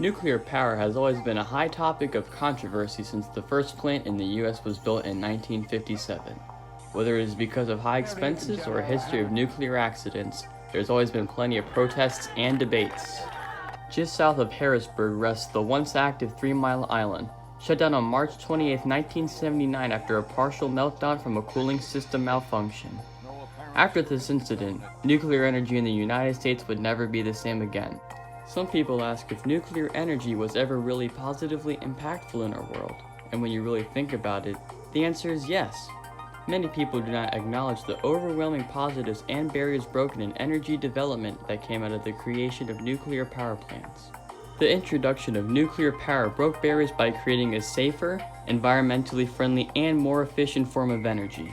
Nuclear power has always been a high topic of controversy since the first plant in the US was built in 1957. Whether it is because of high expenses or a history of nuclear accidents, there's always been plenty of protests and debates. Just south of Harrisburg rests the once active 3 Mile Island, shut down on March 28, 1979 after a partial meltdown from a cooling system malfunction. After this incident, nuclear energy in the United States would never be the same again. Some people ask if nuclear energy was ever really positively impactful in our world, and when you really think about it, the answer is yes. Many people do not acknowledge the overwhelming positives and barriers broken in energy development that came out of the creation of nuclear power plants. The introduction of nuclear power broke barriers by creating a safer, environmentally friendly, and more efficient form of energy.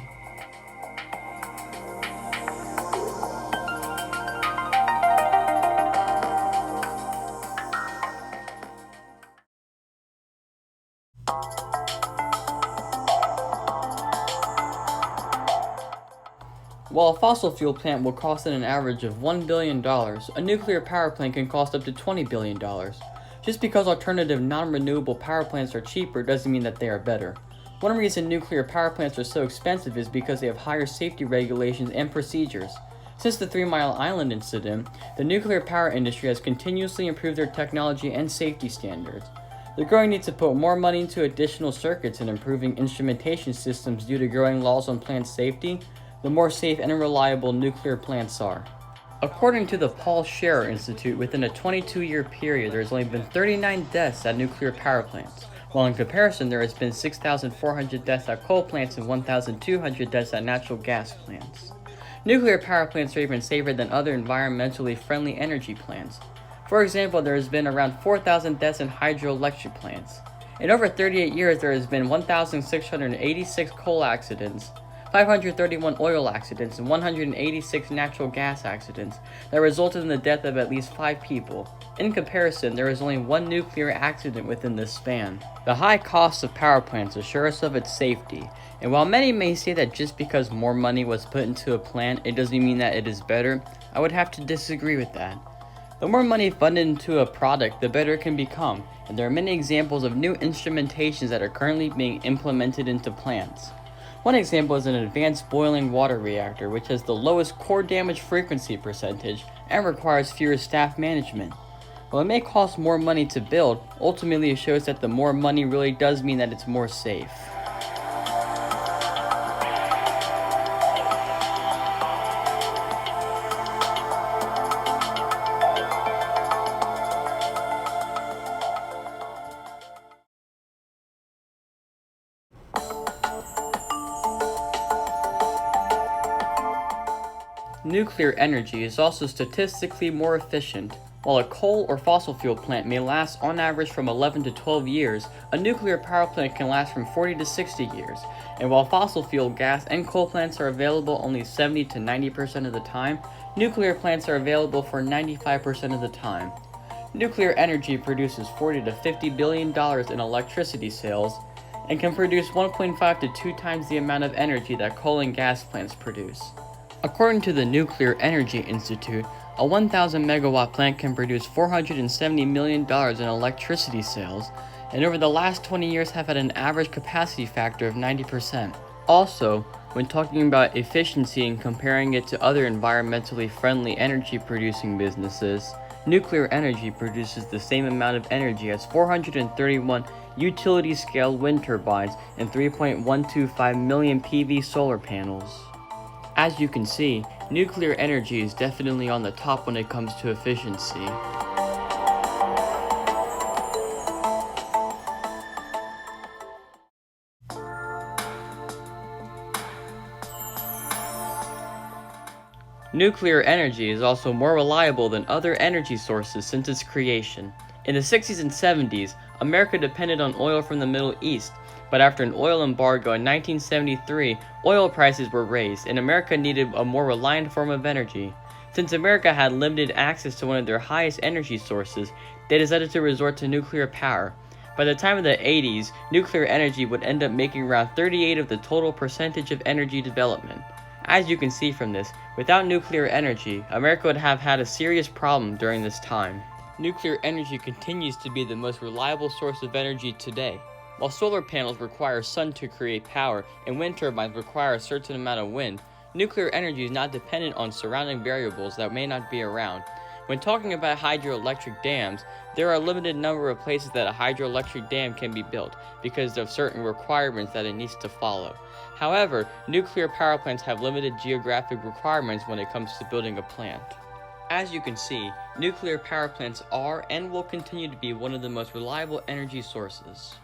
While a fossil fuel plant will cost an average of $1 billion, a nuclear power plant can cost up to $20 billion. Just because alternative non-renewable power plants are cheaper doesn't mean that they are better. One reason nuclear power plants are so expensive is because they have higher safety regulations and procedures. Since the 3 Mile Island incident, the nuclear power industry has continuously improved their technology and safety standards. The growing need to put more money into additional circuits and improving instrumentation systems due to growing laws on plant safety, the more safe and reliable nuclear plants are. According to the Paul Scherrer Institute, within a 22-year period, there has only been 39 deaths at nuclear power plants, while in comparison there has been 6,400 deaths at coal plants and 1,200 deaths at natural gas plants. Nuclear power plants are even safer than other environmentally friendly energy plants. For example, there has been around 4,000 deaths in hydroelectric plants. In over 38 years, there has been 1,686 coal accidents, 531 oil accidents, and 186 natural gas accidents that resulted in the death of at least 5 people. In comparison, there is only 1 nuclear accident within this span. The high costs of power plants assure us of its safety, and while many may say that just because more money was put into a plant, it doesn't mean that it is better, I would have to disagree with that. The more money funded into a product, the better it can become, and there are many examples of new instrumentations that are currently being implemented into plants. One example is an advanced boiling water reactor, which has the lowest core damage frequency percentage and requires fewer staff management. While it may cost more money to build, ultimately it shows that the more money really does mean that it's more safe. Nuclear energy is also statistically more efficient. While a coal or fossil fuel plant may last on average from 11 to 12 years, a nuclear power plant can last from 40 to 60 years. And while fossil fuel, gas, and coal plants are available only 70 to 90% of the time, nuclear plants are available for 95% of the time. Nuclear energy produces $40 to $50 billion in electricity sales and can produce 1.5 to 2 times the amount of energy that coal and gas plants produce. According to the Nuclear Energy Institute, a 1,000 megawatt plant can produce $470 million in electricity sales, and over the last 20 years have had an average capacity factor of 90%. Also, when talking about efficiency and comparing it to other environmentally friendly energy producing businesses, nuclear energy produces the same amount of energy as 431 utility-scale wind turbines and 3.125 million PV solar panels. As you can see, nuclear energy is definitely on the top when it comes to efficiency. Nuclear energy is also more reliable than other energy sources since its creation. In the 60s and 70s, America depended on oil from the Middle East, but after an oil embargo in 1973, oil prices were raised, and America needed a more reliant form of energy. Since America had limited access to one of their highest energy sources, they decided to resort to nuclear power. By the time of the 80s, nuclear energy would end up making around 38% of the total percentage of energy development. As you can see from this, without nuclear energy, America would have had a serious problem during this time. Nuclear energy continues to be the most reliable source of energy today. While solar panels require sun to create power and wind turbines require a certain amount of wind, nuclear energy is not dependent on surrounding variables that may not be around. When talking about hydroelectric dams, there are a limited number of places that a hydroelectric dam can be built because of certain requirements that it needs to follow. However, nuclear power plants have limited geographic requirements when it comes to building a plant. As you can see, nuclear power plants are and will continue to be one of the most reliable energy sources.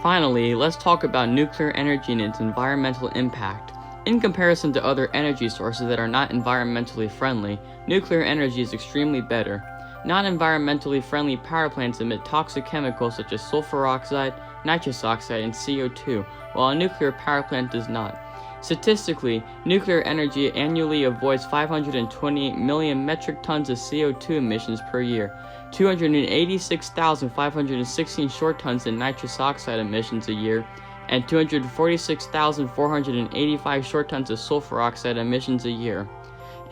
Finally, let's talk about nuclear energy and its environmental impact. In comparison to other energy sources that are not environmentally friendly, nuclear energy is extremely better. Non-environmentally friendly power plants emit toxic chemicals such as sulfur oxide, nitrous oxide, and CO2, while a nuclear power plant does not. Statistically, nuclear energy annually avoids 528 million metric tons of CO2 emissions per year, 286,516 short tons in nitrous oxide emissions a year, and 246,485 short tons of sulfur oxide emissions a year.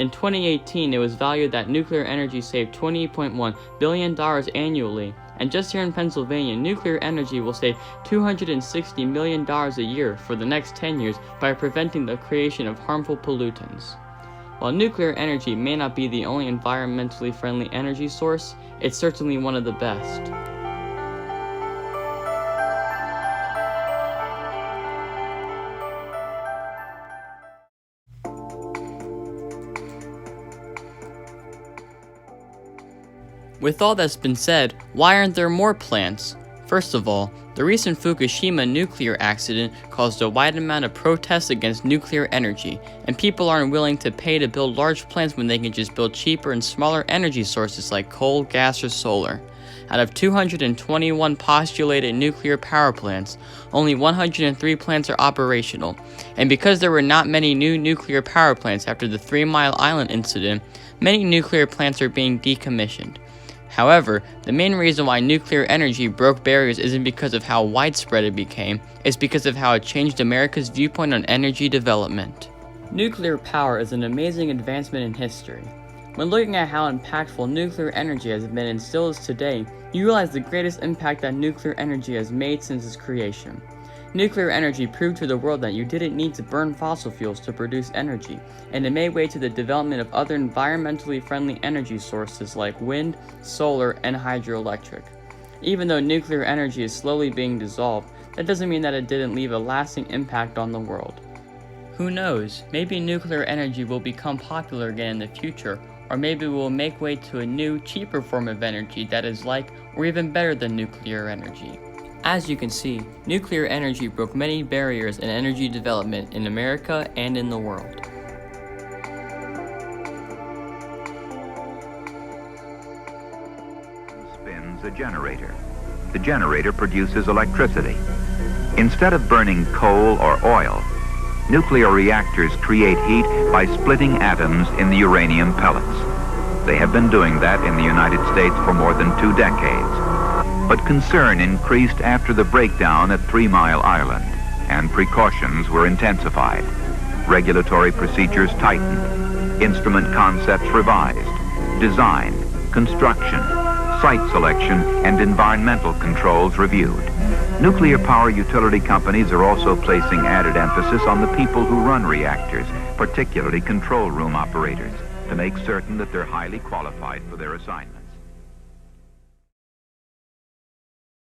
In 2018, it was valued that nuclear energy saved $28.1 billion annually, and just here in Pennsylvania, nuclear energy will save $260 million a year for the next 10 years by preventing the creation of harmful pollutants. While nuclear energy may not be the only environmentally friendly energy source, it's certainly one of the best. With all that's been said, why aren't there more plants? First of all, the recent Fukushima nuclear accident caused a wide amount of protests against nuclear energy, and people aren't willing to pay to build large plants when they can just build cheaper and smaller energy sources like coal, gas, or solar. Out of 221 postulated nuclear power plants, only 103 plants are operational, and because there were not many new nuclear power plants after the 3 Mile Island incident, many nuclear plants are being decommissioned. However, the main reason why nuclear energy broke barriers isn't because of how widespread it became, it's because of how it changed America's viewpoint on energy development. Nuclear power is an amazing advancement in history. When looking at how impactful nuclear energy has been and still is today, you realize the greatest impact that nuclear energy has made since its creation. Nuclear energy proved to the world that you didn't need to burn fossil fuels to produce energy, and it made way to the development of other environmentally friendly energy sources like wind, solar, and hydroelectric. Even though nuclear energy is slowly being dissolved, that doesn't mean that it didn't leave a lasting impact on the world. Who knows, maybe nuclear energy will become popular again in the future, or maybe we will make way to a new, cheaper form of energy that is like, or even better than nuclear energy. As you can see, nuclear energy broke many barriers in energy development in America and in the world. Spins a generator. The generator produces electricity. Instead of burning coal or oil, nuclear reactors create heat by splitting atoms in the uranium pellets. They have been doing that in the United States for more than 2 decades. But concern increased after the breakdown at 3 Mile Island, and precautions were intensified. Regulatory procedures tightened, instrument concepts revised, design, construction, site selection, and environmental controls reviewed. Nuclear power utility companies are also placing added emphasis on the people who run reactors, particularly control room operators, to make certain that they're highly qualified for their assignment.